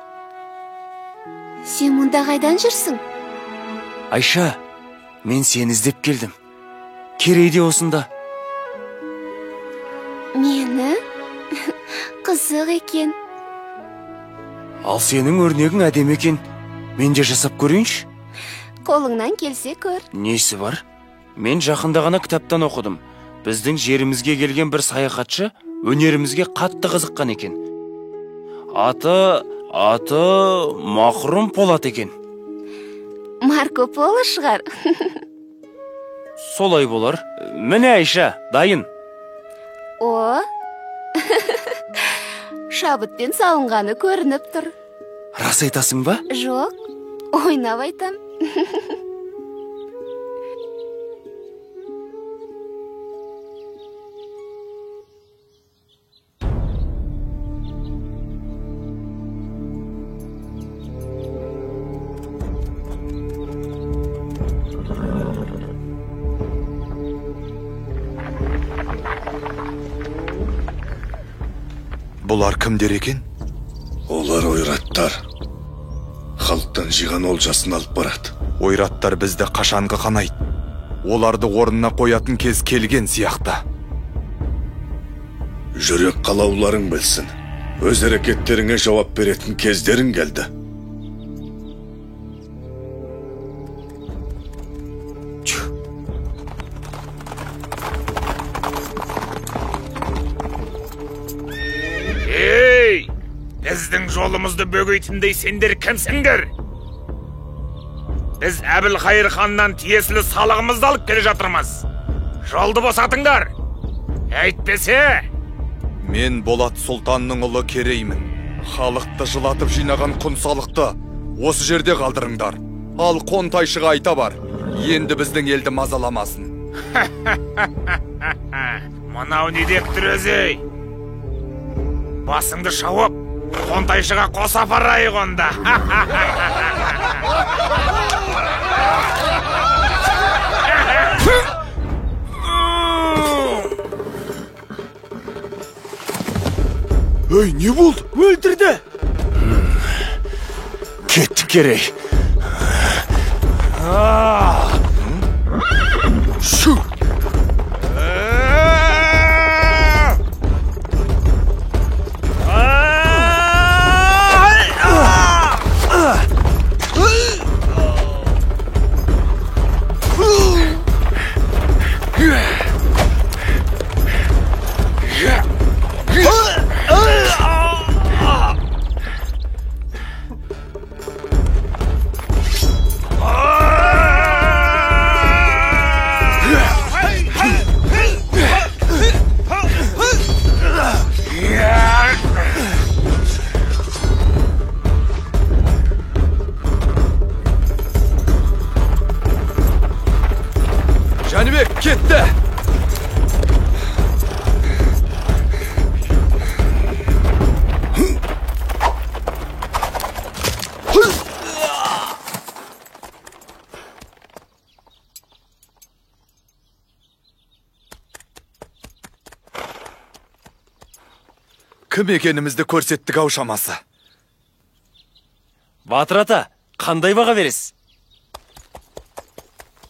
сен мұнда қайдан жүрсің? Айша, мен сені іздеп келдім. Керей де осында. Мені? Қызық екен. Ал сенің өрнегің әдемі екен. Мен де жасап көрейінші. Қолыңнан келсе көр. Несі бар? Мен жақында ғана кітаптан оқыдым. Біздің жерімізге келген бір саяхатшы өнерімізге қатты қызыққан екен. Аты Мақрұм Полат екен. Марко Поло шығар. Солай болар. Міне Айша, дайын. О, шабытпен салынғаны көрініп тұр. Рас айтасың ба? Жоқ, ойнап айтам. Бұлар кімдер екен? Олар ойраттар. Халықтан жиған олжасын алып барады. Ойраттар бізді қашанғы қанайды. Оларды орнына қоятын кез келген сияқты. Жүрек қалауларың білсін. Өз әрекеттеріңе жауап беретін кездерің келді. Біздің жолымызды бөгейтіндей сендер кімсіңдер? Біз Әбілқайыр ханнан тиесілі салығымызды алып келе жатырмыз. Жолды босатыңдар. Әйтпесе... Мен Болат Сұлтанның ұлы Кереймін. Халықты жылатып жинаған құн салықты осы жерде қалдырыңдар. Ал Қонтайшыға айта бар. Енді біздің елді мазаламасын. Мынау не деп тұр өзі? Басыңды шауып, Қонтайшыға қоса апарайық онда. Ей, не болды? Өлтірді! Кетті Керей. Шу! Жәнібек, кетті! Кім екенімізді көрсеттік ау шамасы. Батыр ата, қандай баға бересіз?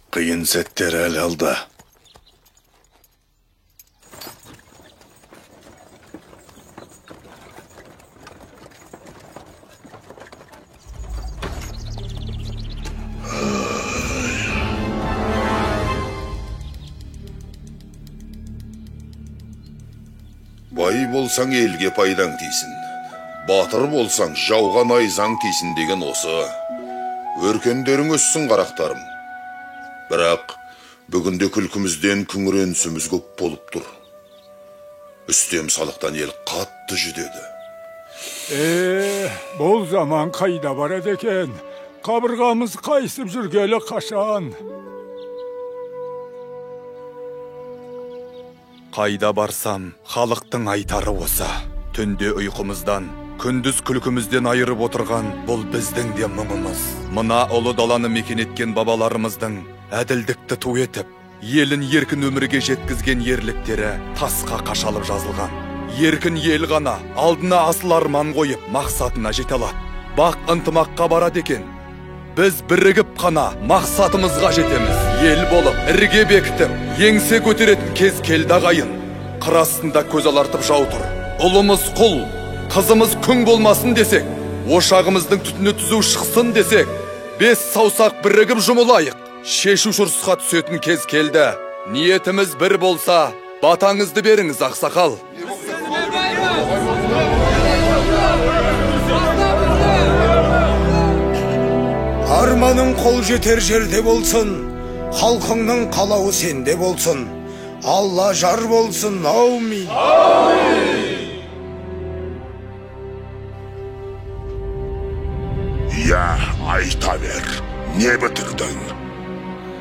Қиын сәттер әлі алда. Бай болсаң елге пайдаң тисін. Батыр болсаң жауға найзаң тисін деген осы. Өркендерің өссін қарақтарым. Бірақ бүгінде күлкімізден күңіренісіміз көп болып тұр. Үстем салықтан ел қатты жүдеді. Бұл заман қайда барады екен? Қабырғамыз қайсып жүргелі қашан? Қайда барсам, халықтың айтары осы. Түнде ұйқымыздан күндіз күлкімізден айырып отырған бұл біздің де мұңымыз. Мына ұлы даланы мекен еткен бабаларымыздың әділдікті ту етіп, елін еркін өмірге жеткізген ерліктері тасқа қашалып жазылған. Еркін ел ғана алдына асыл арман қойып мақсатына жете алады. Бақ ынтымаққа барады екен. Біз бірігіп қана мақсатымызға жетеміз. Ел болып, ірге бекітіп, еңсе көтеретін кез келді ағайын. Қыр астында көз алартып жау тұр. Ұлымыз құл, қызымыз күң болмасын десек, ошағымыздың түтіні түзу шықсын десек, 5 саусақ бірігіп жұмылайық. Шешу шұрсқа түсетін кез келді. Ниетіміз бір болса, батаңызды беріңіз, ақсақал. Арманың қол жетер жерде болсын, халқыңның қалауы сенде болсын. Алла жар болсын, аумин. Я, айта бер, не бітірдің?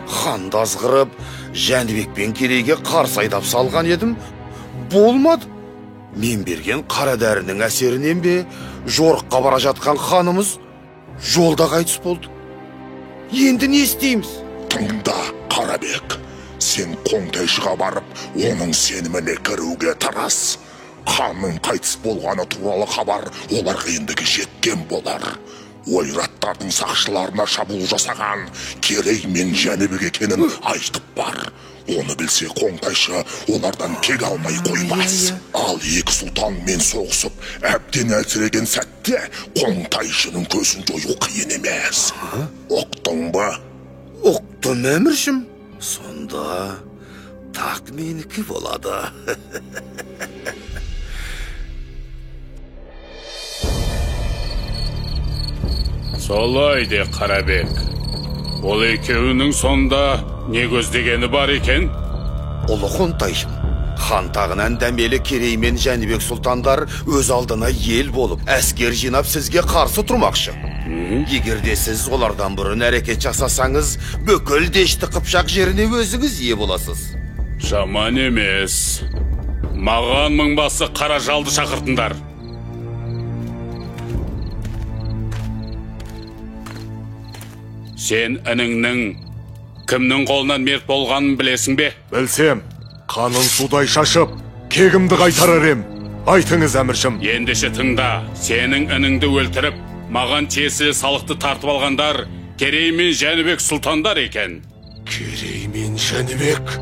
Ханды азғырып, Жәнібек пен Керейге қарсы айдап салған едім. Болмады. Мен берген қара дәрінің әсерінен бе, жорыққа бара жатқан ханымыз жолда қайтыс болды. Енді не істейміз? Тыңда, Қарабек, сен Қоңтайшыға барып, оның сеніміне кіруге тарас. Ханның қайтыс болғаны туралы хабар оларға ендігі жеткен болар. Ойраттардың сақшыларына шабуыл жасаған Керей мен Жәнібек екенін айтып бар. Оны білсе Қоңтайшы олардан кек алмай қоймас. Ал екі сұлтанмен соғысып, әбден әлсіреген сәтте Қоңтайшының көзін жою қиын емес. Оқтың ба? Оқтым, әміршім. Сонда тақ менікі болады. Солай де, Қарабек. Ол екеуінің сонда не көздегені бар екен? Ұлы Қоңтайшым, хан тағынан дәмелі Керей мен Жәнібек сұлтандар өз алдына ел болып, әскер жинап сізге қарсы тұрмақшы. Егерде сіз олардан бұрын әрекет жасасаңыз, бүкіл Дешті Қыпшақ жеріне өзіңіз ие боласыз. Жаман емес. Маған мыңбасы қара жалды шақыртыңдар. Сен ініңнің кімнің қолынан мерт болғанын білесің бе? Білсем, қанын судай шашып, кегімді қайтарар ем. Айтыңыз, әміршім. Ендеше тыңда, сенің ініңді өлтіріп, маған тиесілі салықты тартып алғандар Керей мен Жәнібек сұлтандар екен. Керей мен Жәнібек?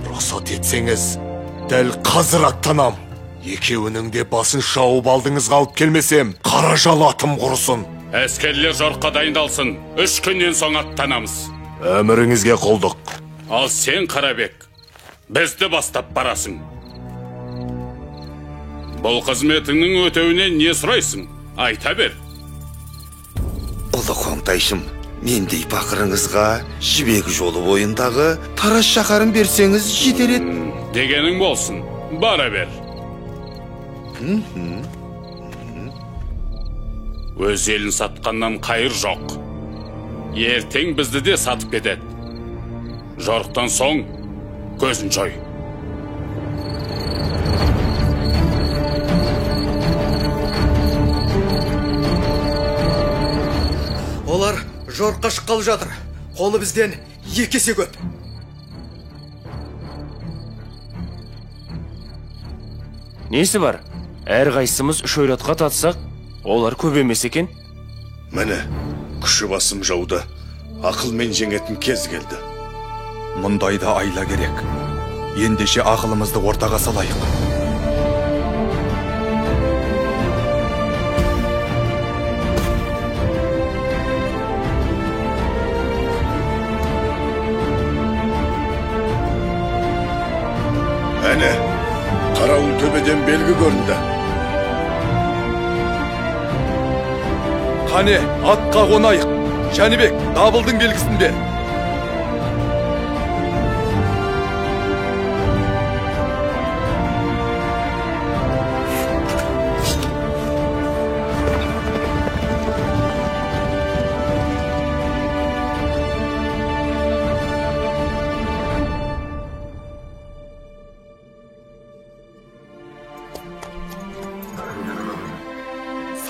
Рұқсат етсеңіз, дәл қазір аттанам. Екеуінің де басын шауып алдыңызға алып келмесем, қара жал атым құрысын. Әскерлер жорыққа дайындалсын. 3 күннен соң аттанамыз. Әміріңізге қолдық. Ал сен, Қарабек, бізді бастап барасың. Бұл қызметіңнің өтеуінен не сұрайсың? Айта бер. Ұлы Қоңтайшым, мендей пақырыңызға жібек жолы бойындағы Тарас шаһарын берсеңіз жетер еді. Дегенің болсын, бара бер. Өз елін сатқаннан қайыр жоқ. Ертең бізді де сатып кетеді. Жорықтан соң көзін жой. Олар жорыққа шыққалы жатыр. Қолы бізден 2 есе көп. Несі бар? Әр қайсымыз 3 ойратқа татсақ, олар көп емес екен. Міне, күші басым жауды, ақылмен жеңетін кез келді. Мұндайда айла керек. Ендеше ақылымызды ортаға салайық. Әне, қарауыл төбеден белгі көрінді. Қане, атқа қонайық. Жәнібек, дабылдың белгісін бер.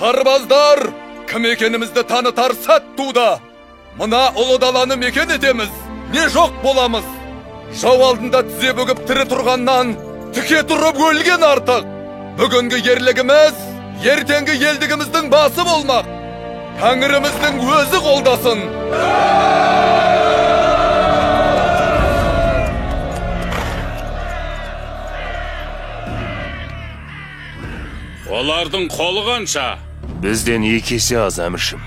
Сарбаздар, кім екенімізді танытар сәт туды. Мына ұлы даланы мекен етеміз, не жоқ боламыз. Жау алдында тізе бүгіп тірі тұрғаннан, тіке тұрып өлген артық. Бүгінгі ерлігіміз, ертеңгі елдігіміздің басы болмақ. Тәңіріміздің өзі қолдасын. Олардың қолы қанша? Бізден 2 есе аз, әміршім.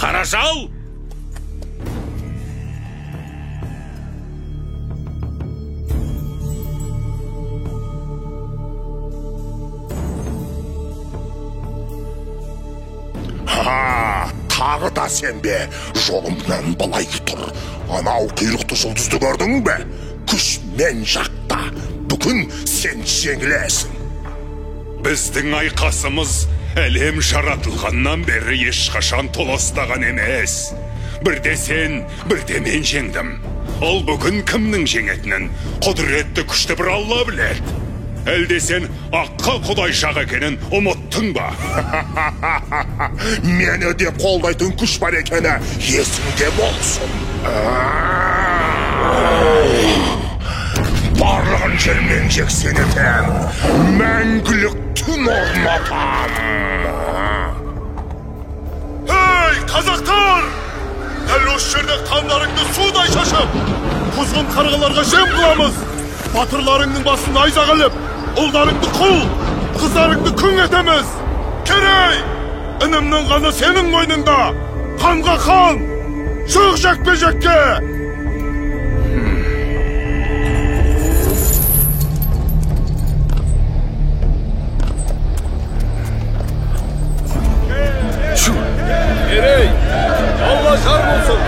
Қарашал! Тағы да сен бе? Жолымнан былай тұр. Анау құйрықты жұлдызды көрдің бе? Күш мен жақта. Бүгін сен жеңілесің. Біздің айқасымыз әлем жаратылғаннан бері ешқашан толастаған емес. Бірде сен, бірде мен жеңдім. Ол бүгін кімнің жеңетінін құдіретті күшті бір Алла біледі. Әлде сен аққа құдайшақ екенін ұмыттың ба? Мені де қолдайтын күш бар екені есіңде болсын. Барлығын жермен жексен етем, мәңгілік түн орнатам. Ей, қазақтар! Дәл осы жерде қандарыңды судай шашып, құзғын қарғаларға жем қыламыз. Батырларыңның басын найза қылып, ұлдарыңды құл, қыздарыңды күң етеміз. Керей, інімнің қаны сенің мойныңда. Қанға қан, шық жекпе-жекке. Kerey, Allah şar olsun.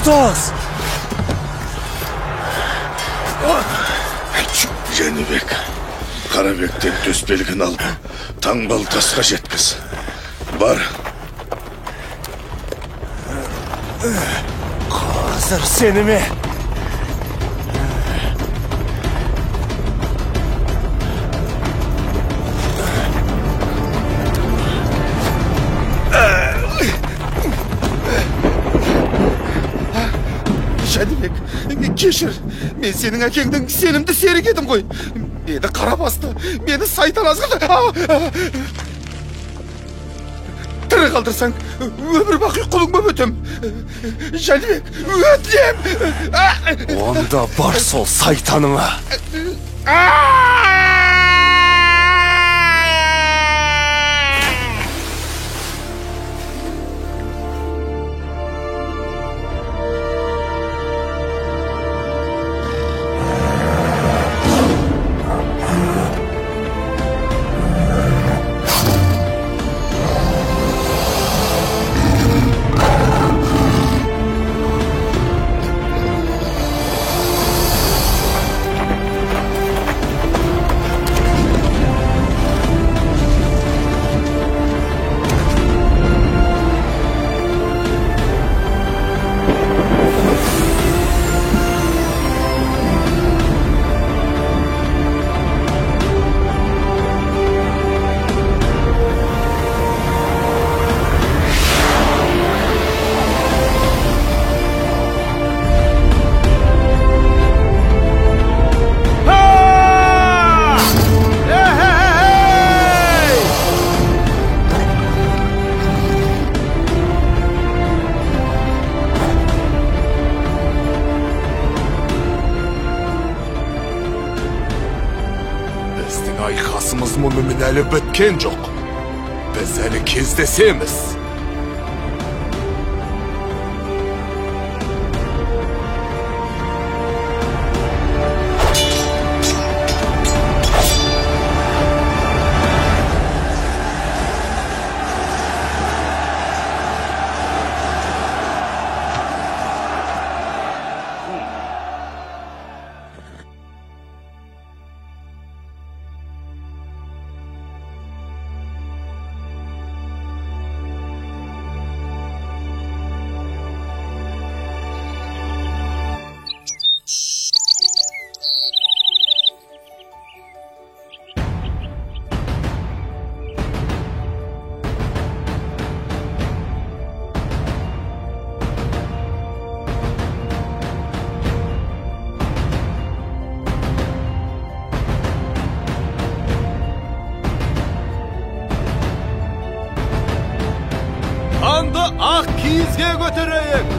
тас. Жәнібек, Қарабектен төсбелгін алып, таңбалы тасқа жеткіз. Бар. Қазір сені ме? Жәнібек, кешір. Мен сенің әкеңдің сенімді серік едім ғой. Мені қара басты, мені сайтан азғырды. Тірі қалдырсаң, өмір бақи құлыңма өтем. Жәнібек, өтінем. Онда бар сол сайтаныңа. Айқасымыз мұнымен әлі біткен жоқ. Біз әлі кездесеміз. Анды ақ киізге көтерейік.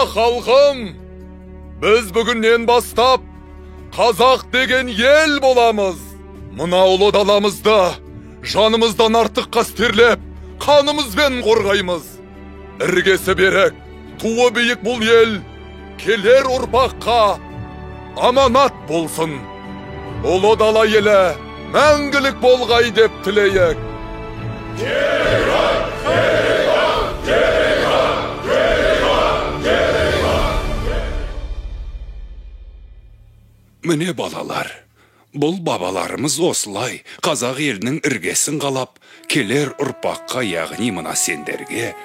Халқым, біз бүгіннен бастап қазақ деген ел боламыз. Мына ұлы даламызды жанымыздан артық қастерлеп, қанымызбен қорғаймыз. Іргесі берік, туы биік бұл ел келер ұрпаққа аманат болсын. Ұлы дала елі мәңгілік болғай деп тілейік. Міне балалар, бұл бабаларымыз осылай қазақ елінің іргесін қалап, келер ұрпаққа, яғни мына сендерге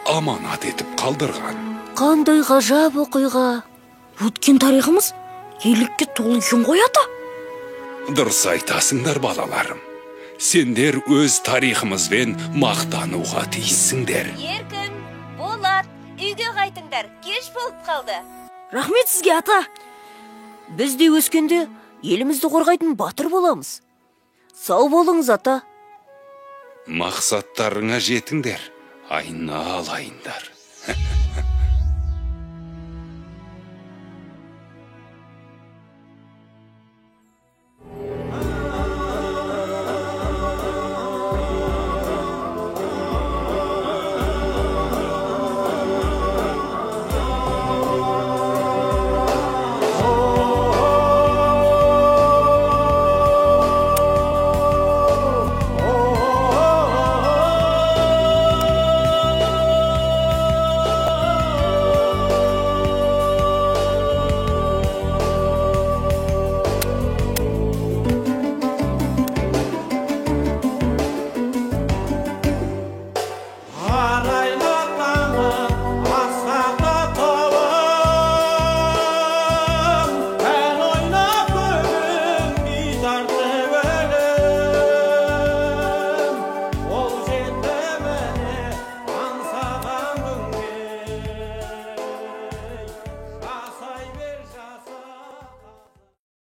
аманат етіп қалдырған. Қандай ғажап оқиға. Өткен тарихымыз ерлікке толы екен ғой ата. Дұрыс айтасыңдар балаларым. сендер өз тарихымызбен мақтануға тиіссіңдер. Еркін, Болат, үйге қайтыңдар, кеш болып қалды. Рахмет сізге, ата. Біз де өскенде елімізді қорғайтын батыр боламыз. Сау болыңыз, ата. Мақсаттарыңа жетіңдер, айналайындар.